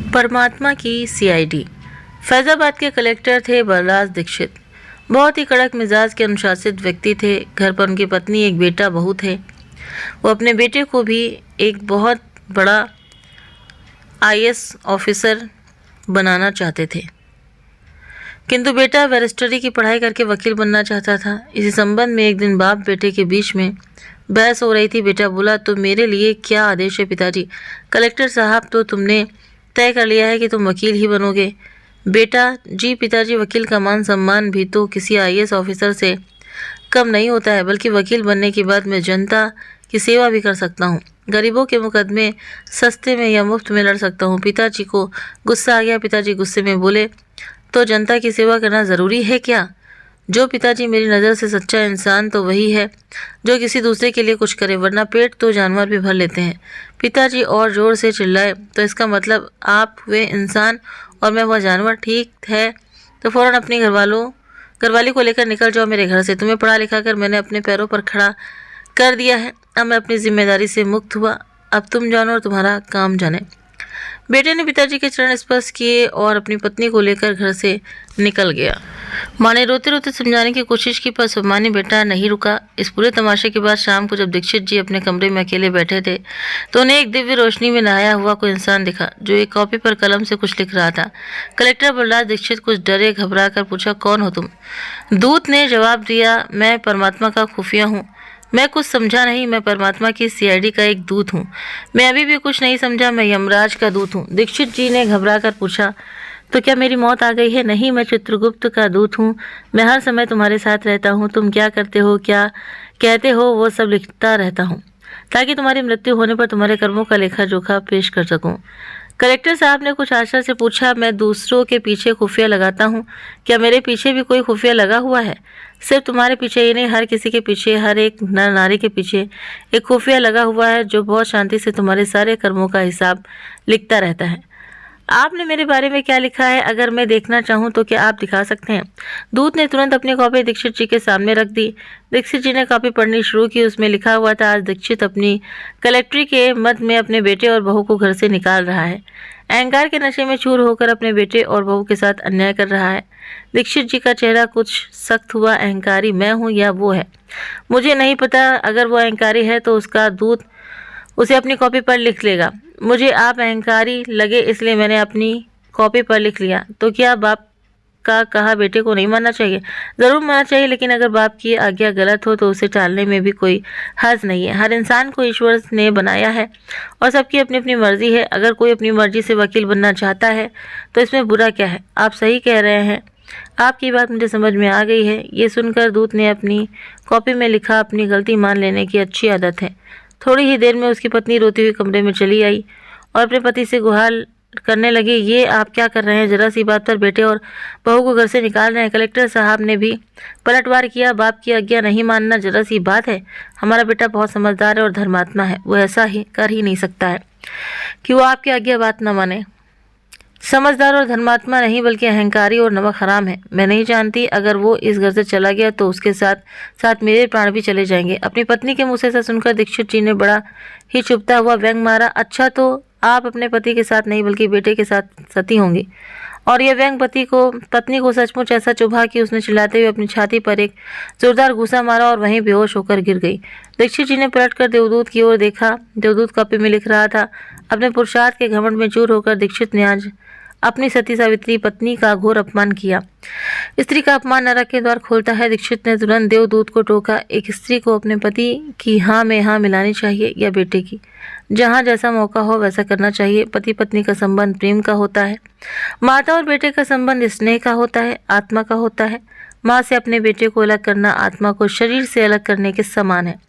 परमात्मा की सीआईडी। फैजाबाद के कलेक्टर थे बलराज दीक्षित। बहुत ही कड़क मिजाज के अनुशासित व्यक्ति थे। घर पर उनकी पत्नी, एक बेटा, बहू थे। वो अपने बेटे को भी एक बहुत बड़ा आईएएस ऑफिसर बनाना चाहते थे, किंतु बेटा बैरिस्टरी की पढ़ाई करके वकील बनना चाहता था। इसी संबंध में एक दिन बाप बेटे के बीच में बहस हो रही थी। बेटा बोला, तो मेरे लिए क्या आदेश है पिताजी? कलेक्टर साहब, तो तुमने तय कर लिया है कि तुम वकील ही बनोगे। बेटा, जी पिताजी, वकील का मान सम्मान भी तो किसी आईएएस ऑफिसर से कम नहीं होता है, बल्कि वकील बनने के बाद मैं जनता की सेवा भी कर सकता हूँ। गरीबों के मुकदमे सस्ते में या मुफ्त में लड़ सकता हूँ। पिताजी को गुस्सा आ गया। पिताजी गुस्से में बोले, तो जनता की सेवा करना ज़रूरी है क्या? जो पिताजी, मेरी नज़र से सच्चा इंसान तो वही है जो किसी दूसरे के लिए कुछ करे, वरना पेट तो जानवर भी भर लेते हैं। पिताजी और ज़ोर से चिल्लाए, तो इसका मतलब आप वे इंसान और मैं वह जानवर? ठीक है, तो फ़ौरन अपनी घरवाली को लेकर निकल जाओ मेरे घर से। तुम्हें पढ़ा लिखा कर मैंने अपने पैरों पर खड़ा कर दिया है। अब मैं अपनी जिम्मेदारी से मुक्त हुआ। अब तुम जानो और तुम्हारा काम जाने। बेटे ने पिताजी के चरण स्पर्श किए और अपनी पत्नी को लेकर घर से निकल गया। माँ ने रोते रोते समझाने की कोशिश की, पर स्वाभिमानी बेटा नहीं रुका। इस पूरे तमाशे के बाद शाम को जब दीक्षित जी अपने कमरे में अकेले बैठे थे, तो उन्हें एक दिव्य रोशनी में नहाया हुआ कोई इंसान दिखा, जो एक कॉपी पर कलम से कुछ लिख रहा था। कलेक्टर बलराज दीक्षित कुछ डरे घबरा कर पूछा, कौन हो तुम? दूत ने जवाब दिया, मैं परमात्मा का खुफिया हूँ। मैं कुछ समझा नहीं। मैं परमात्मा की सीआईडी का एक दूत हूँ। मैं अभी भी कुछ नहीं समझा। मैं यमराज का दूत हूँ। दीक्षित जी ने घबरा कर पूछा, तो क्या मेरी मौत आ गई है? नहीं, मैं चित्रगुप्त का दूत हूँ। मैं हर समय तुम्हारे साथ रहता हूँ। तुम क्या करते हो, क्या कहते हो, वो सब लिखता रहता हूँ, ताकि तुम्हारी मृत्यु होने पर तुम्हारे कर्मों का लेखा जोखा पेश कर सकूँ। कलेक्टर साहब ने कुछ आशा से पूछा, मैं दूसरों के पीछे खुफिया लगाता हूँ, क्या मेरे पीछे भी कोई खुफिया लगा हुआ है? सिर्फ तुम्हारे पीछे ही नहीं, हर किसी के पीछे, हर एक नर नारी के पीछे एक खुफिया लगा हुआ है, जो बहुत शांति से तुम्हारे सारे कर्मों का हिसाब लिखता रहता है। आपने मेरे बारे में क्या लिखा है? अगर मैं देखना चाहूँ तो क्या आप दिखा सकते हैं? दूत ने तुरंत अपनी कॉपी दीक्षित जी के सामने रख दी। दीक्षित जी ने कॉपी पढ़नी शुरू की। उसमें लिखा हुआ था, आज दीक्षित अपनी कलेक्ट्री के मद में अपने बेटे और बहू को घर से निकाल रहा है। अहंकार के नशे में चूर होकर अपने बेटे और बहू के साथ अन्याय कर रहा है। दीक्षित जी का चेहरा कुछ सख्त हुआ। अहंकारी मैं हूँ या वो है, मुझे नहीं पता। अगर वो अहंकारी है तो उसका दूत उसे अपनी कॉपी पर लिख लेगा। मुझे आप अहंकारी लगे, इसलिए मैंने अपनी कॉपी पर लिख लिया। तो क्या बाप का कहा बेटे को नहीं मानना चाहिए? ज़रूर मानना चाहिए, लेकिन अगर बाप की आज्ञा गलत हो तो उसे टालने में भी कोई हर्ज नहीं है। हर इंसान को ईश्वर ने बनाया है और सबकी अपनी अपनी मर्जी है। अगर कोई अपनी मर्जी से वकील बनना चाहता है तो इसमें बुरा क्या है? आप सही कह रहे हैं। आपकी बात मुझे समझ में आ गई है। ये सुनकर दूत ने अपनी कॉपी में लिखा, अपनी गलती मान लेने की अच्छी आदत है। थोड़ी ही देर में उसकी पत्नी रोती हुई कमरे में चली आई और अपने पति से गुहार करने लगी, ये आप क्या कर रहे हैं? जरा सी बात पर बेटे और बहू को घर से निकाल रहे हैं। कलेक्टर साहब ने भी पलटवार किया, बाप की आज्ञा नहीं मानना जरा सी बात है? हमारा बेटा बहुत समझदार है और धर्मात्मा है। वो ऐसा ही कर ही नहीं सकता है कि वो आपकी आज्ञा बात न माने। समझदार और धर्मात्मा नहीं, बल्कि अहंकारी और नमक हराम है। मैं नहीं जानती, अगर वो इस घर से चला गया तो उसके साथ साथ मेरे प्राण भी चले जाएंगे। अपनी पत्नी के मुँह से ऐसा सुनकर दीक्षित जी ने बड़ा ही चुभता हुआ व्यंग मारा। अच्छा, तो आप अपने पति के साथ नहीं बल्कि बेटे के साथ सती होंगी। और यह व्यंग पत्नी को सचमुच ऐसा चुभा कि उसने चिल्लाते हुए अपनी छाती पर एक जोरदार घूसा मारा और वहीं बेहोश होकर गिर गई। दीक्षित जी ने पलटकर देवदूत की ओर देखा। देवदूत कॉपी में लिख रहा था। अपने पुरुषार्थ के घमंड में चूर होकर दीक्षित ने आज अपनी सती सावित्री पत्नी का घोर अपमान किया। स्त्री का अपमान नरक के द्वार खोलता है। दीक्षित ने तुरंत देवदूत को टोका, एक स्त्री को अपने पति की हाँ में हाँ मिलानी चाहिए या बेटे की? जहाँ जैसा मौका हो वैसा करना चाहिए। पति पत्नी का संबंध प्रेम का होता है। माता और बेटे का संबंध स्नेह का होता है, आत्मा का होता है। माँ से अपने बेटे को अलग करना आत्मा को शरीर से अलग करने के समान है।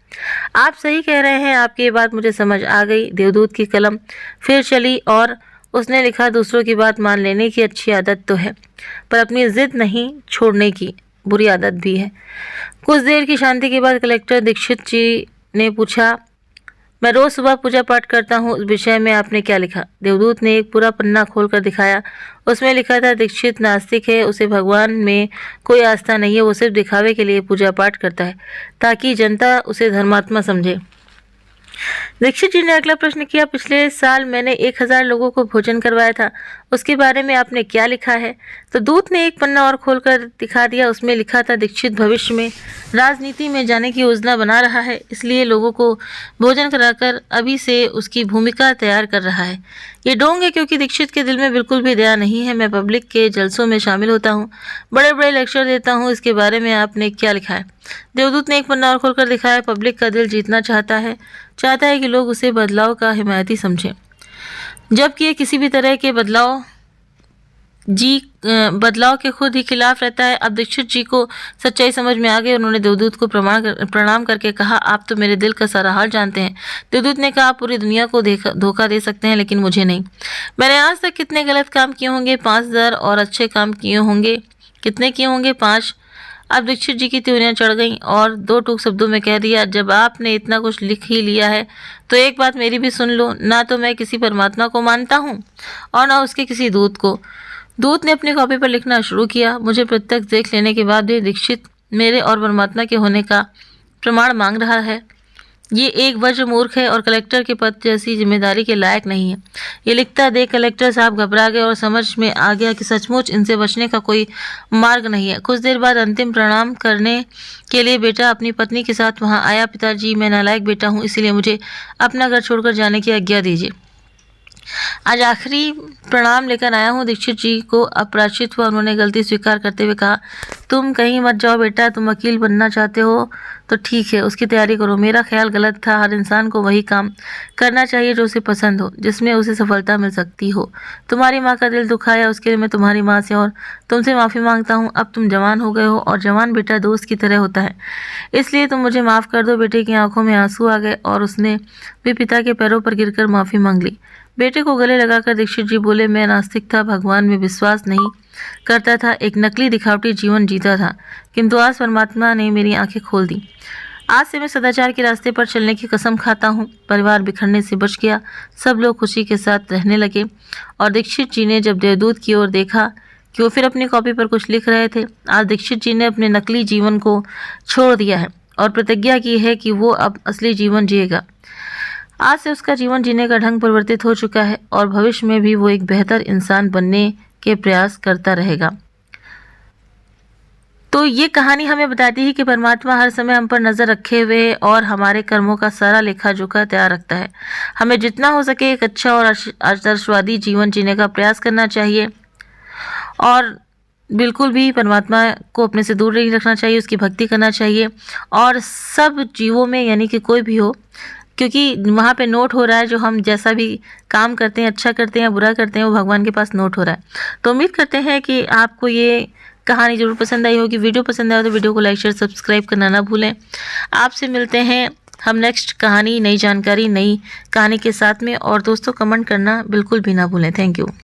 आप सही कह रहे हैं। आपकी ये बात मुझे समझ आ गई। देवदूत की कलम फिर चली और उसने लिखा, दूसरों की बात मान लेने की अच्छी आदत तो है, पर अपनी जिद नहीं छोड़ने की बुरी आदत भी है। कुछ देर की शांति के बाद कलेक्टर दीक्षित जी ने पूछा, मैं रोज सुबह पूजा पाठ करता हूँ, उस विषय में आपने क्या लिखा? देवदूत ने एक पूरा पन्ना खोलकर दिखाया। उसमें लिखा था, दीक्षित नास्तिक है, उसे भगवान में कोई आस्था नहीं है। वो सिर्फ दिखावे के लिए पूजा पाठ करता है ताकि जनता उसे धर्मात्मा समझे। दीक्षित जी ने अगला प्रश्न किया, पिछले साल मैंने 1000 लोगों को भोजन करवाया था, उसके बारे में आपने क्या लिखा है? तो दूत ने एक पन्ना और खोलकर दिखा दिया। उसमें लिखा था, दीक्षित भविष्य में राजनीति में जाने की योजना बना रहा है, इसलिए लोगों को भोजन कराकर अभी से उसकी भूमिका तैयार कर रहा है। ये ढोंग है क्योंकि दीक्षित के दिल में बिल्कुल भी दया नहीं है। मैं पब्लिक के जलसों में शामिल होता हूँ, बड़े बड़े लेक्चर देता हूँ, इसके बारे में आपने क्या लिखा है? देवदूत ने एक पन्ना और खोलकर दिखाया, पब्लिक का दिल जीतना चाहता है कि लोग उसे बदलाव का हिमायती समझें, जबकि ये किसी भी तरह के बदलाव के खुद ही खिलाफ रहता है। अब दीक्षित जी को सच्चाई समझ में आ गई। उन्होंने देवदूत को प्रणाम करके कहा, आप तो मेरे दिल का सारा हाल जानते हैं। देवदूत ने कहा, आप पूरी दुनिया को धोखा दे सकते हैं, लेकिन मुझे नहीं। मैंने आज तक कितने गलत काम किए होंगे? 5000 और अच्छे काम किए होंगे। कितने किए होंगे? 5। अब दीक्षित जी की त्योरियां चढ़ गईं और 2 टूक शब्दों में कह दिया, जब आपने इतना कुछ लिख ही लिया है तो एक बात मेरी भी सुन लो। ना तो मैं किसी परमात्मा को मानता हूँ और ना उसके किसी दूत को। दूत ने अपनी कॉपी पर लिखना शुरू किया। मुझे प्रत्यक्ष देख लेने के बाद भी दीक्षित मेरे और परमात्मा के होने का प्रमाण मांग रहा है। ये एक वज्र मूर्ख है और कलेक्टर के पद जैसी जिम्मेदारी के लायक नहीं है। ये लिखता देख कलेक्टर साहब घबरा गए और समझ में आ गया कि सचमुच इनसे बचने का कोई मार्ग नहीं है। कुछ देर बाद अंतिम प्रणाम करने के लिए बेटा अपनी पत्नी के साथ वहां आया। पिताजी, मैं नालायक बेटा हूं, इसलिए मुझे अपना घर छोड़कर जाने की आज्ञा दीजिए। आज आखिरी प्रणाम लेकर आया हूँ। दीक्षित जी को अपराजित हुआ। उन्होंने गलती स्वीकार करते हुए कहा, तुम कहीं मत जाओ बेटा, तुम वकील बनना चाहते हो तो ठीक है, उसकी तैयारी करो। मेरा ख्याल गलत था। हर इंसान को वही काम करना चाहिए जो उसे पसंद हो, जिसमें उसे सफलता मिल सकती हो। तुम्हारी माँ का दिल दुखाया, उसके लिए मैं तुम्हारी माँ से और तुमसे माफ़ी मांगता हूँ। अब तुम जवान हो गए हो और जवान बेटा दोस्त की तरह होता है, इसलिए तुम मुझे माफ़ कर दो। बेटे की आंखों में आंसू आ गए और उसने भी पिता के पैरों पर गिरकर माफ़ी मांग ली। बेटे को गले लगाकर दीक्षित जी बोले, मैं नास्तिक था, भगवान में विश्वास नहीं करता था, एक नकली दिखावटी जीवन जीता था, किंतु आज परमात्मा ने मेरी आंखें खोल दी। आज से मैं सदाचार के रास्ते पर चलने की कसम खाता हूँ। परिवार बिखरने से बच गया, सब लोग खुशी के साथ रहने लगे। और दीक्षित जी ने जब देवदूत की ओर देखा कि वो फिर अपनी कॉपी पर कुछ लिख रहे थे, आज दीक्षित जी ने अपने नकली जीवन को छोड़ दिया है और प्रतिज्ञा की है कि वो अब असली जीवन जिएगा। आज से उसका जीवन जीने का ढंग परिवर्तित हो चुका है और भविष्य में भी वो एक बेहतर इंसान बनने के प्रयास करता रहेगा। तो ये कहानी हमें बताती है कि परमात्मा हर समय हम पर नज़र रखे हुए और हमारे कर्मों का सारा लेखा जोखा तैयार रखता है। हमें जितना हो सके एक अच्छा और आदर्शवादी जीवन जीने का प्रयास करना चाहिए और बिल्कुल भी परमात्मा को अपने से दूर नहीं रखना चाहिए, उसकी भक्ति करना चाहिए। और सब जीवों में, यानी कि कोई भी हो, क्योंकि वहाँ पे नोट हो रहा है, जो हम जैसा भी काम करते हैं, अच्छा करते हैं या बुरा करते हैं, वो भगवान के पास नोट हो रहा है। तो उम्मीद करते हैं कि आपको ये कहानी ज़रूर पसंद आई होगी। वीडियो पसंद आया तो वीडियो को लाइक शेयर सब्सक्राइब करना ना भूलें। आपसे मिलते हैं हम नेक्स्ट कहानी, नई जानकारी, नई कहानी के साथ में। और दोस्तों, कमेंट करना बिल्कुल भी ना भूलें। Thank you.